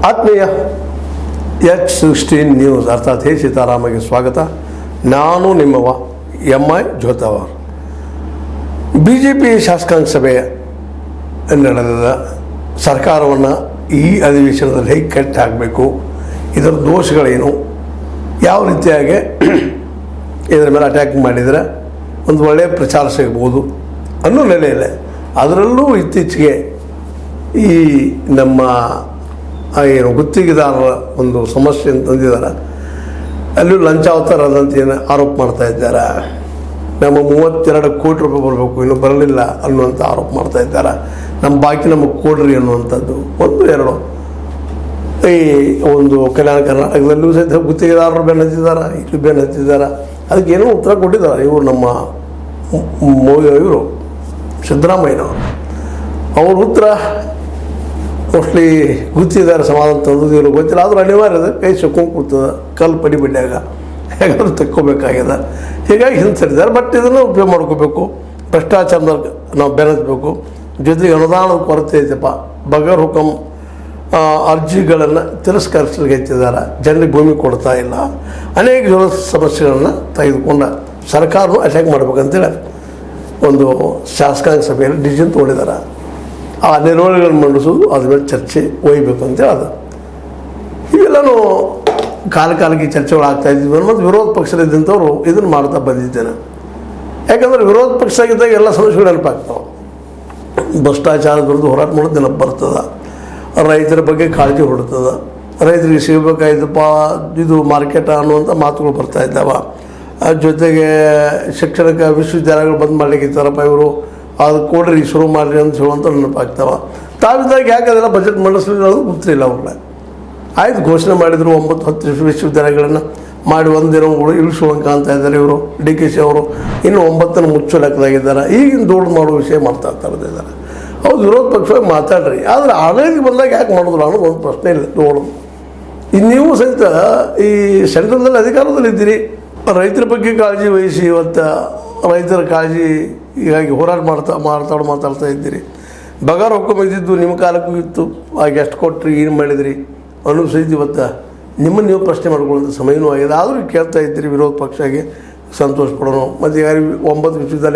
ಆತ್ಮೀಯ H16 news ಅರ್ಥಾತ್ ಹೇ ಸೀತಾರಾಮಗೆ ಸ್ವಾಗತ. ನಾನು ನಿಮ್ಮವ MI ಜೋತಾವರ್. BJP ಶಾಸಕಾಂಗ ಸಭೆ ನಡೆದ ಸರ್ಕಾರವನ್ನು ಈ ಅಧಿವೇಶನದಲ್ಲಿ ಹೇಗೆ ಕಟ್ಟಿ ಹಾಕಬೇಕು, ಇದರ ದೋಷಗಳೇನು, ಯಾವ ರೀತಿಯಾಗಿ ಇದರ ಮೇಲೆ ಅಟ್ಯಾಕ್ ಮಾಡಿದರೆ ಒಂದು ಒಳ್ಳೆಯ ಪ್ರಚಾರ ಸಿಗ್ಬೋದು ಅನ್ನೋ ನೆಲೆಯಲ್ಲೇ ಅದರಲ್ಲೂ ಇತ್ತೀಚೆಗೆ ಈ ನಮ್ಮ ಏನು ಗುತ್ತಿಗೆದಾರರ ಒಂದು ಸಮಸ್ಯೆ ಅಂತಂದಿದ್ದಾರೆ. ಅಲ್ಲೂ ಲಂಚಾವತಾರದಂತ ಏನು ಆರೋಪ ಮಾಡ್ತಾ ಇದ್ದಾರೆ. ನಮ್ಮ 32 ಕೋಟಿ ರೂಪಾಯಿ ಬರಬೇಕು, ಇನ್ನೂ ಬರಲಿಲ್ಲ ಅನ್ನುವಂಥ ಆರೋಪ ಮಾಡ್ತಾ ಇದ್ದಾರೆ. ನಮ್ಮ ಬಾಕಿ ನಮಗೆ ಕೊಡ್ರಿ ಅನ್ನುವಂಥದ್ದು ಒಂದು ಎರಡು. ಈ ಒಂದು ಕಲ್ಯಾಣ ಕರ್ನಾಟಕದಲ್ಲೂ ಸಹಿತ ಗುತ್ತಿಗೆದಾರರು ಬೆನ್ನು ಹತ್ತಿದ್ದಾರೆ, ಇಲ್ಲೂ ಬೆನ್ನು ಹತ್ತಿದ್ದಾರೆ. ಅದಕ್ಕೆ ಏನೋ ಉತ್ತರ ಕೊಟ್ಟಿದ್ದಾರೆ ಇವರು ನಮ್ಮ ಇವರು ಸಿದ್ದರಾಮಯ್ಯನವರು. ಅವ್ರ ಉತ್ತರ ಮೋಸ್ಟ್ಲಿ ಗುತ್ತಿಗೆದಾರ ಸಮಾಧಾನ ತಂದು ಇವ್ರಿಗೆ ಗೊತ್ತಿಲ್ಲ, ಆದರೂ ಅನಿವಾರ್ಯದ ಕೈ ಸೊಕ್ಕೊಂಡು ಕೊಡ್ತದೆ ಕಲ್ಲು ಪಡಿ ಬಿಡ್ಯಾಗ ಹೇಗಾದ್ರೂ ತಕ್ಕೋಬೇಕಾಗ್ಯದ. ಹೀಗಾಗಿ ಹಿಂಸರಿದ್ದಾರೆ. ಬಟ್ ಇದನ್ನು ಉಪಯೋಗ ಮಾಡ್ಕೋಬೇಕು. ಭ್ರಷ್ಟಾಚಾರದಾಗ ನಾವು ಬೆರೆಸಬೇಕು. ಜೊತೆಗೆ ಅನುದಾನದ ಕೊರತೆ ಐತಪ್ಪ. ಬಗರ್ ಹುಕಂ ಅರ್ಜಿಗಳನ್ನು ತಿರಸ್ಕರಿಸಲಿಕ್ಕೆ ಹೆಚ್ಚಿದ್ದಾರೆ. ಜನರಿಗೆ ಭೂಮಿ ಕೊಡ್ತಾ ಇಲ್ಲ. ಅನೇಕ ಸಮಸ್ಯೆಗಳನ್ನು ತೆಗೆದುಕೊಂಡು ಸರ್ಕಾರವು ಅಟ್ಯಾಕ್ ಮಾಡ್ಬೇಕಂತೇಳಿ ಒಂದು ಶಾಸಕಾಂಗ ಸಭೆಯಲ್ಲಿ ಡಿಸಿಷನ್ ತೊಗೊಂಡಿದ್ದಾರೆ. ಆ ನಿರ್ವಹಣೆಗಳನ್ನು ಮಂಡಿಸೋದು, ಅದ್ರ ಮೇಲೆ ಚರ್ಚೆ ಒಯ್ಯಬೇಕು ಅಂತೇಳಿ ಅದು. ಇವೆಲ್ಲನೂ ಕಾಲಕ್ಕೆ ಚರ್ಚೆಗಳು ಆಗ್ತಾಯಿದ್ವಿ. ಮತ್ತು ವಿರೋಧ ಪಕ್ಷದಿದ್ದಂಥವ್ರು ಇದನ್ನು ಮಾಡ್ತಾ ಬಂದಿದ್ದೇನೆ. ಯಾಕಂದರೆ ವಿರೋಧ ಪಕ್ಷ ಆಗಿದ್ದಾಗ ಎಲ್ಲ ಸಮಸ್ಯೆಗಳು ನೆನಪಾಗ್ತಾವೆ. ಭ್ರಷ್ಟಾಚಾರದ ವಿರುದ್ಧ ಹೋರಾಟ ಮಾಡೋದು ನೆನಪು ಬರ್ತದೆ. ರೈತರ ಬಗ್ಗೆ ಕಾಳಜಿ ಹೊಡ್ತದೆ. ರೈತರಿಗೆ ಸಿಗಬೇಕಾಯ್ತಪ್ಪ ಇದು ಮಾರ್ಕೆಟ್ ಅನ್ನುವಂಥ ಮಾತುಗಳು ಬರ್ತಾಯಿದ್ದಾವೆ. ಜೊತೆಗೆ ಶಿಕ್ಷಣಕ್ಕೆ ವಿಶ್ವವಿದ್ಯಾಲಯಗಳು ಬಂದ್ ಮಾಡಲಿಕ್ಕಿರ್ತಾರಪ್ಪ ಇವರು, ಅದು ಕೊಡ್ರಿ ಶುರು ಮಾಡಿರಿ ಅಂತ ಹೇಳುವಂಥ ನೆನಪಾಗ್ತಾವೆ. ತಾವಿದ್ದಾಗ ಯಾಕೆ ಅದೆಲ್ಲ ಬಜೆಟ್ ಮಂಡಿಸ್ಲಿಲ್ಲ ಅನ್ನೋದು ಗೊತ್ತಿಲ್ಲ ಅವ್ರನ್ನ. ಆಯ್ತು, ಘೋಷಣೆ ಮಾಡಿದರು 9-10 ವಿಶ್ವವಿದ್ಯಾಲಯಗಳನ್ನು ಮಾಡಿ ಒಂದಿನಗಳು ಇಳಿಸುವಂಕ ಅಂತ ಇದ್ದಾರೆ ಇವರು DKC ಅವರು. ಇನ್ನು 9 ಮುಚ್ಚೋ ಲೆಕ್ಕದಾಗಿದ್ದಾರೆ. ಈಗಿನ ದೊಡ್ಡ ಮಾಡೋ ವಿಷಯ ಮಾತಾಡ್ತಾ ಹೌದು, ವಿರೋಧ ಪಕ್ಷವಾಗಿ ಮಾತಾಡ್ರಿ, ಆದರೆ ಆಡಳಿತಕ್ಕೆ ಬಂದಾಗ ಯಾಕೆ ಮಾಡಿದ್ರು ಅನ್ನೋದು ಒಂದು ಪ್ರಶ್ನೆ ಇಲ್ಲ ನೋಡೋದು. ಇನ್ನು ನೀವು ಸಹಿತ ಈ ಸೆಂಟ್ರಲ್ದಲ್ಲಿ ಅಧಿಕಾರದಲ್ಲಿದ್ದೀರಿ. ರೈತರ ಬಗ್ಗೆ ಕಾಳಜಿ ವಹಿಸಿ ಇವತ್ತು ರೈತರ ಕಾಳಜಿ ಹೀಗಾಗಿ ಹೋರಾಟ ಮಾತಾಡ್ತಾ ಇದ್ದೀರಿ. ಬಗಾರ್ ಹುಕುಂ ಇದ್ದಿದ್ದು ನಿಮ್ಮ ಕಾಲಕ್ಕೂ ಇತ್ತು. ಆಗ ಎಷ್ಟು ಕೊಟ್ರಿ, ಏನು ಮಾಡಿದ್ರಿ ಅನ್ನೋದು ಸಹಿತ ಇವತ್ತು ನಿಮ್ಮನ್ನು ನೀವು ಪ್ರಶ್ನೆ ಮಾಡ್ಕೊಳ್ಳೋಂಥ ಸಮಯನೂ ಆಗಿದೆ. ಆದರೂ ಕೇಳ್ತಾ ಇದ್ದೀರಿ ವಿರೋಧ ಪಕ್ಷಗೆ ಸಂತೋಷ ಪಡೋಣ. ಮತ್ತು ಯಾರು 9 ವಿಶ್ವವಿದ್ಯಾಲಯ